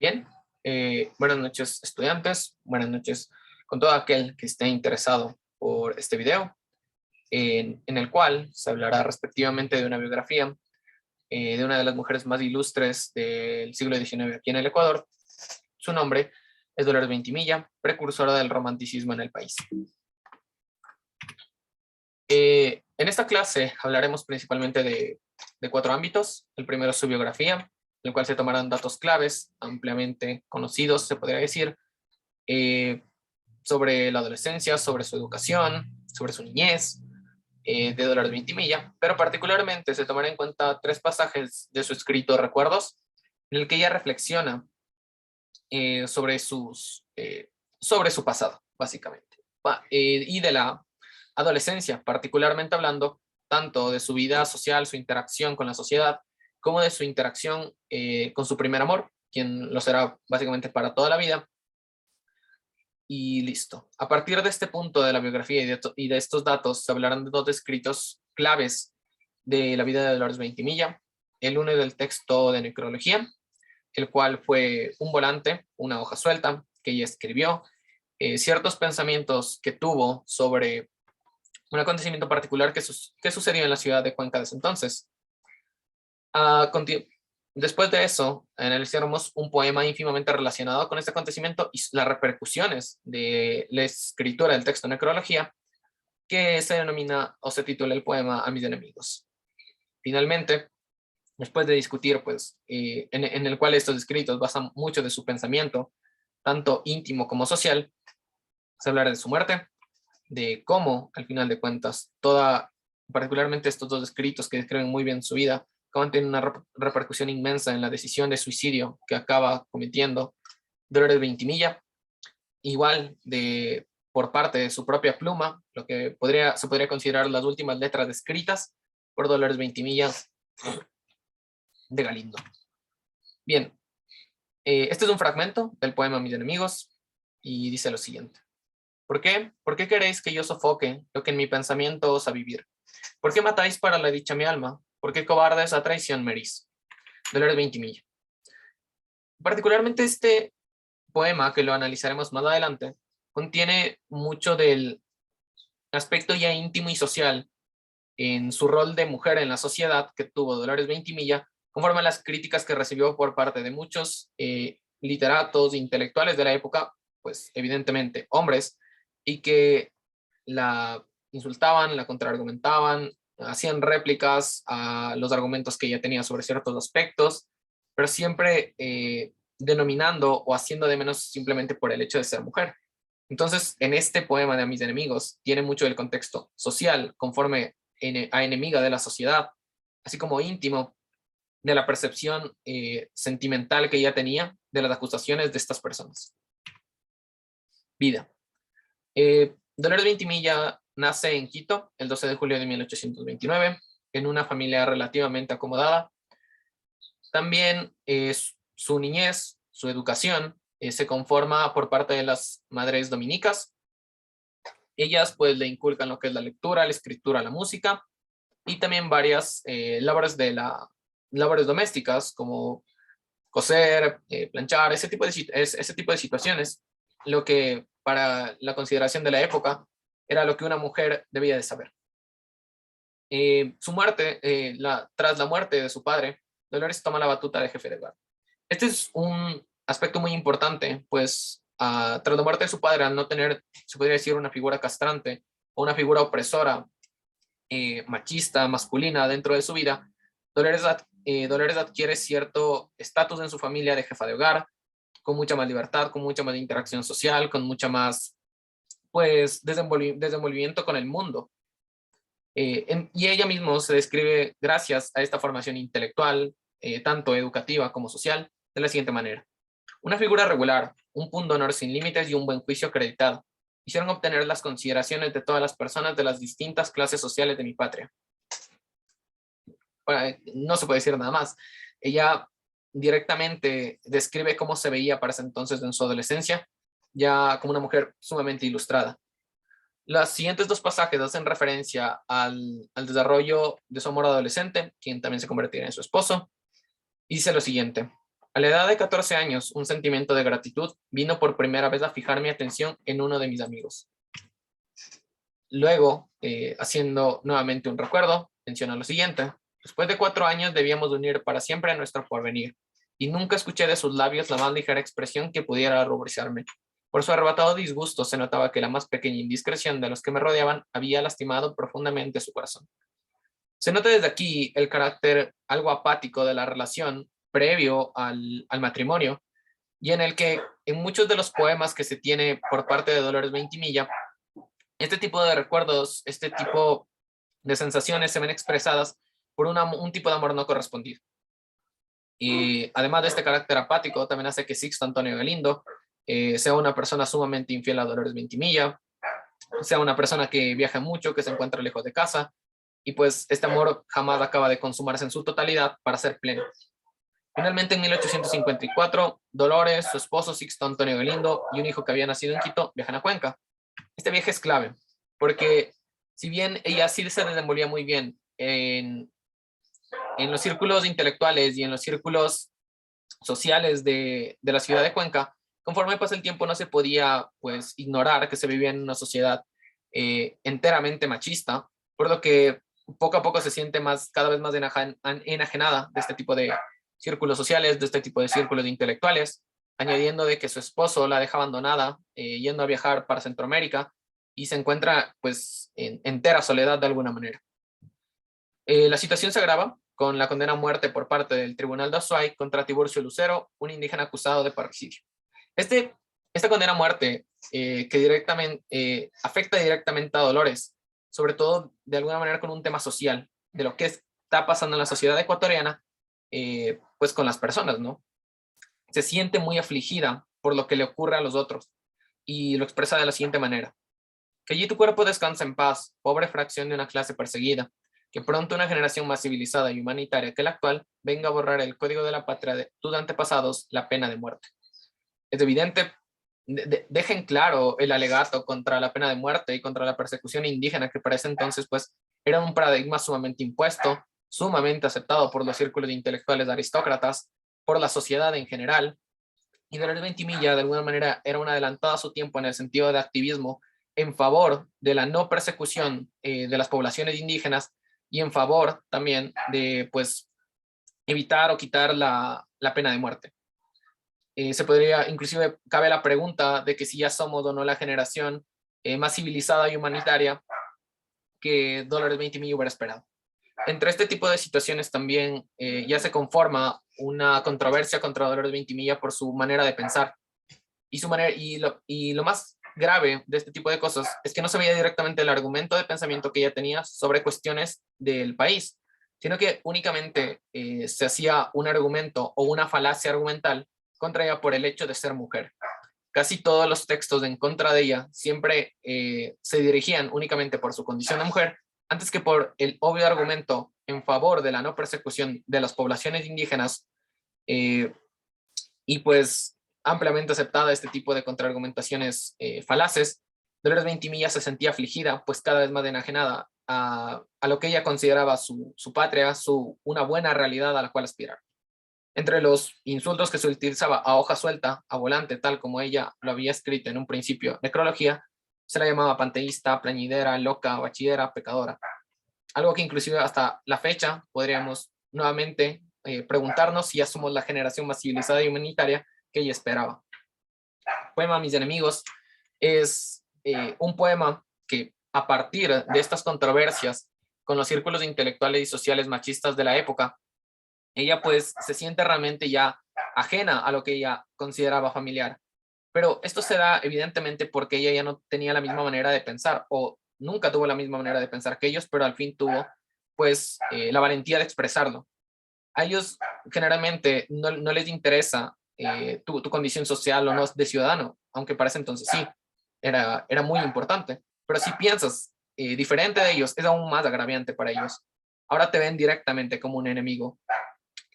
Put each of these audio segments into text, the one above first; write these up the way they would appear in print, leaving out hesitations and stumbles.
Bien, buenas noches estudiantes, buenas noches con todo aquel que esté interesado por este video, en el cual se hablará respectivamente de una biografía de una de las mujeres más ilustres del siglo XIX aquí en el Ecuador. Su nombre es Dolores Ventimilla, precursora del romanticismo en el país. En esta clase hablaremos principalmente de 4 ámbitos. El primero es su biografía, en el cual se tomarán datos claves ampliamente conocidos, se podría decir, sobre la adolescencia, sobre su educación, sobre su niñez, de Dolores Ventimilla, pero particularmente se tomará en cuenta 3 pasajes de su escrito Recuerdos, en el que ella reflexiona sobre su pasado, básicamente, y de la adolescencia, particularmente hablando tanto de su vida social, su interacción con la sociedad, como de su interacción con su primer amor, quien lo será básicamente para toda la vida. Y listo. A partir de este punto de la biografía y de estos datos, se hablarán de 2 escritos claves de la vida de Dolores Ventimilla. El uno del texto de necrología, el cual fue un volante, una hoja suelta que ella escribió, ciertos pensamientos que tuvo sobre un acontecimiento particular que sucedió en la ciudad de Cuenca de ese entonces. Después de eso, analizaremos un poema ínfimamente relacionado con este acontecimiento y las repercusiones de la escritura del texto necrología, que se denomina o se titula el poema A mis enemigos. Finalmente, después de discutir, pues, en el cual estos escritos basan mucho de su pensamiento, tanto íntimo como social, se hablará de su muerte, de cómo, al final de cuentas, particularmente estos 2 escritos que describen muy bien su vida, cómo tienen una repercusión inmensa en la decisión de suicidio que acaba cometiendo Dolores Ventimilla, igual por parte de su propia pluma, lo que se podría considerar las últimas letras escritas por Dolores Ventimilla de Galindo. Bien, este es un fragmento del poema Mis enemigos y dice lo siguiente. ¿Por qué? ¿Por qué queréis que yo sofoque lo que en mi pensamiento osa vivir? ¿Por qué matáis para la dicha mi alma? ¿Por qué cobardes a traición me herís? Dolores Ventimilla. Particularmente este poema, que lo analizaremos más adelante, contiene mucho del aspecto ya íntimo y social en su rol de mujer en la sociedad que tuvo Dolores Ventimilla, conforme a las críticas que recibió por parte de muchos literatos, intelectuales de la época, pues evidentemente hombres, y que la insultaban, la contraargumentaban, hacían réplicas a los argumentos que ella tenía sobre ciertos aspectos, pero siempre denominando o haciendo de menos simplemente por el hecho de ser mujer. Entonces, en este poema de A mis enemigos, tiene mucho del contexto social, conforme a enemiga de la sociedad, así como íntimo de la percepción sentimental que ella tenía de las acusaciones de estas personas. Vida. Dolores Ventimilla nace en Quito el 12 de julio de 1829, en una familia relativamente acomodada. También su niñez, su educación, se conforma por parte de las madres dominicas. Ellas pues le inculcan lo que es la lectura, la escritura, la música y también varias labores domésticas como coser, planchar, ese tipo de situaciones, lo que para la consideración de la época era lo que una mujer debía de saber. Su muerte, tras la muerte de su padre, Dolores toma la batuta de jefe de hogar. Este es un aspecto muy importante, pues tras la muerte de su padre, al no tener, se podría decir, una figura castrante o una figura opresora, machista, masculina dentro de su vida, Dolores adquiere cierto estatus en su familia de jefa de hogar, con mucha más libertad, con mucha más interacción social, con mucha más pues desenvolvimiento con el mundo. Y ella misma se describe gracias a esta formación intelectual, tanto educativa como social, de la siguiente manera. Una figura regular, un punto de honor sin límites y un buen juicio acreditado. Hicieron obtener las consideraciones de todas las personas de las distintas clases sociales de mi patria. No se puede decir nada más. Ella directamente describe cómo se veía para ese entonces en su adolescencia, ya como una mujer sumamente ilustrada. Los siguientes 2 pasajes hacen referencia al desarrollo de su amor adolescente, quien también se convertirá en su esposo, y dice lo siguiente. A la edad de 14 años, un sentimiento de gratitud vino por primera vez a fijar mi atención en uno de mis amigos. Luego, haciendo nuevamente un recuerdo, menciona lo siguiente: después de 4 años debíamos unir para siempre a nuestro porvenir, y nunca escuché de sus labios la más ligera expresión que pudiera ruborizarme. Por su arrebatado disgusto se notaba que la más pequeña indiscreción de los que me rodeaban había lastimado profundamente su corazón. Se nota desde aquí el carácter algo apático de la relación previo al matrimonio, y en el que en muchos de los poemas que se tiene por parte de Dolores Ventimilla, este tipo de recuerdos, este tipo de sensaciones se ven expresadas por un tipo de amor no correspondido. Y además de este carácter apático, también hace que Sixto Antonio Galindo sea una persona sumamente infiel a Dolores Ventimilla, sea una persona que viaja mucho, que se encuentra lejos de casa, y pues este amor jamás acaba de consumarse en su totalidad para ser pleno. Finalmente, en 1854, Dolores, su esposo Sixto Antonio Galindo y un hijo que había nacido en Quito viajan a Cuenca. Este viaje es clave, porque si bien ella sí se desenvolvía muy bien en los círculos intelectuales y en los círculos sociales de la ciudad de Cuenca, conforme pasa el tiempo no se podía pues ignorar que se vivía en una sociedad enteramente machista, por lo que poco a poco se siente cada vez más enajenada de este tipo de círculos sociales, de este tipo de círculos de intelectuales, añadiendo de que su esposo la deja abandonada, yendo a viajar para Centroamérica, y se encuentra pues en entera soledad de alguna manera. La situación se agrava con la condena a muerte por parte del Tribunal de Azuay contra Tiburcio Lucero, un indígena acusado de parricidio. Esta condena a muerte que afecta directamente a Dolores, sobre todo de alguna manera con un tema social, de lo que está pasando en la sociedad ecuatoriana, pues con las personas, ¿no? Se siente muy afligida por lo que le ocurre a los otros y lo expresa de la siguiente manera: que allí tu cuerpo descansa en paz, pobre fracción de una clase perseguida, que pronto una generación más civilizada y humanitaria que la actual venga a borrar el código de la patria de tus antepasados, la pena de muerte. Es evidente, dejen claro el alegato contra la pena de muerte y contra la persecución indígena, que para ese entonces pues era un paradigma sumamente impuesto, sumamente aceptado por los círculos de intelectuales aristócratas, por la sociedad en general, y Dolores Ventimilla de alguna manera era una adelantada a su tiempo en el sentido de activismo en favor de la no persecución de las poblaciones indígenas, y en favor también de pues evitar o quitar la pena de muerte. Se podría, inclusive cabe la pregunta de que si ya somos o no la generación más civilizada y humanitaria que Dolores Ventimilla hubiera esperado. Entre este tipo de situaciones también ya se conforma una controversia contra Dolores Ventimilla por su manera de pensar. Y lo más grave de este tipo de cosas es que no se veía directamente el argumento de pensamiento que ella tenía sobre cuestiones del país, sino que únicamente se hacía un argumento o una falacia argumental contra ella por el hecho de ser mujer. Casi todos los textos en contra de ella siempre se dirigían únicamente por su condición de mujer, antes que por el obvio argumento en favor de la no persecución de las poblaciones indígenas, y pues ampliamente aceptada este tipo de contraargumentaciones falaces. Dolores Ventimilla se sentía afligida, pues cada vez más enajenada a lo que ella consideraba su patria, una buena realidad a la cual aspirar. Entre los insultos que se utilizaba a hoja suelta, a volante, tal como ella lo había escrito en un principio, necrología, se la llamaba panteísta, plañidera, loca, bachillera, pecadora. Algo que inclusive hasta la fecha podríamos nuevamente preguntarnos si ya somos la generación más civilizada y humanitaria que ella esperaba. El poema Mis enemigos es un poema que, a partir de estas controversias con los círculos intelectuales y sociales machistas de la época, ella pues se siente realmente ya ajena a lo que ella consideraba familiar. Pero esto se da evidentemente porque ella ya no tenía la misma manera de pensar, o nunca tuvo la misma manera de pensar que ellos, pero al fin tuvo pues la valentía de expresarlo. A ellos generalmente no les interesa tu condición social o no de ciudadano, aunque para ese entonces sí, era muy importante. Pero si piensas diferente de ellos, es aún más agraviante para ellos. Ahora te ven directamente como un enemigo.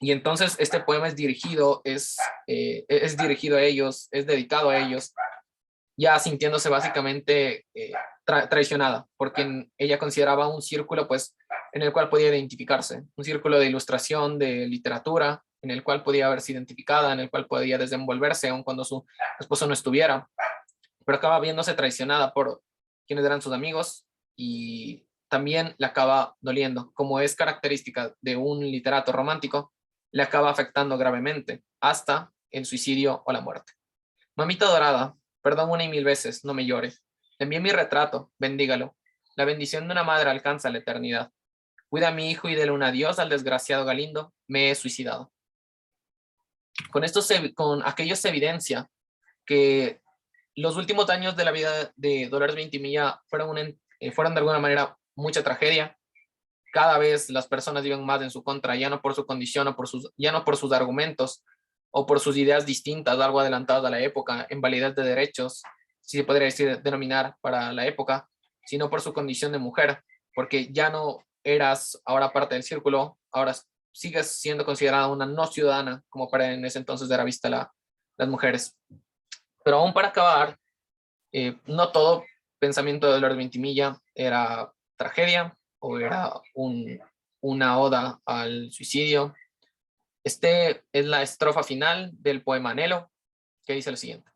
Y entonces este poema es dirigido a ellos, es dedicado a ellos, ya sintiéndose básicamente traicionada, porque ella consideraba un círculo pues en el cual podía identificarse, un círculo de ilustración, de literatura, en el cual podía verse identificada, en el cual podía desenvolverse aun cuando su esposo no estuviera, pero acaba viéndose traicionada por quienes eran sus amigos y también le acaba doliendo. Como es característica de un literato romántico, le acaba afectando gravemente hasta el suicidio o la muerte. Mamita dorada, perdón una y mil veces, no me llores. Le envié mi retrato, bendígalo. La bendición de una madre alcanza la eternidad. Cuida a mi hijo y dele un adiós al desgraciado Galindo. Me he suicidado. Con aquello se evidencia que los últimos años de la vida de Dolores Ventimilla fueron de alguna manera mucha tragedia. Cada vez las personas iban más en su contra, ya no por su condición, ya no por sus argumentos o por sus ideas distintas, algo adelantadas a la época, en validez de derechos, si se podría decir, denominar para la época, sino por su condición de mujer, porque ya no eras ahora parte del círculo, ahora sigues siendo considerada una no ciudadana, como para en ese entonces era vista las mujeres. Pero aún para acabar, no todo pensamiento de Dolores Ventimilla era tragedia o era una oda al suicidio. Este es la estrofa final del poema Anhelo, que dice lo siguiente.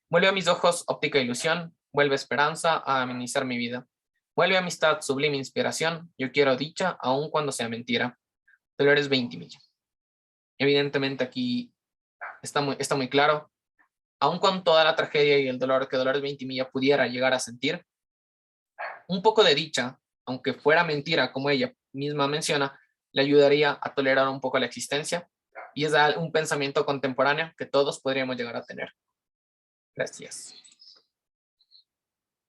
Vuelve a mis ojos óptica ilusión, vuelve esperanza a amenizar mi vida. Vuelve amistad, sublime inspiración, yo quiero dicha, aun cuando sea mentira. Dolores Ventimilla. Evidentemente aquí está muy claro, aun con toda la tragedia y el dolor que Dolores Ventimilla pudiera llegar a sentir, un poco de dicha, aunque fuera mentira, como ella misma menciona, le ayudaría a tolerar un poco la existencia y es un pensamiento contemporáneo que todos podríamos llegar a tener. Gracias.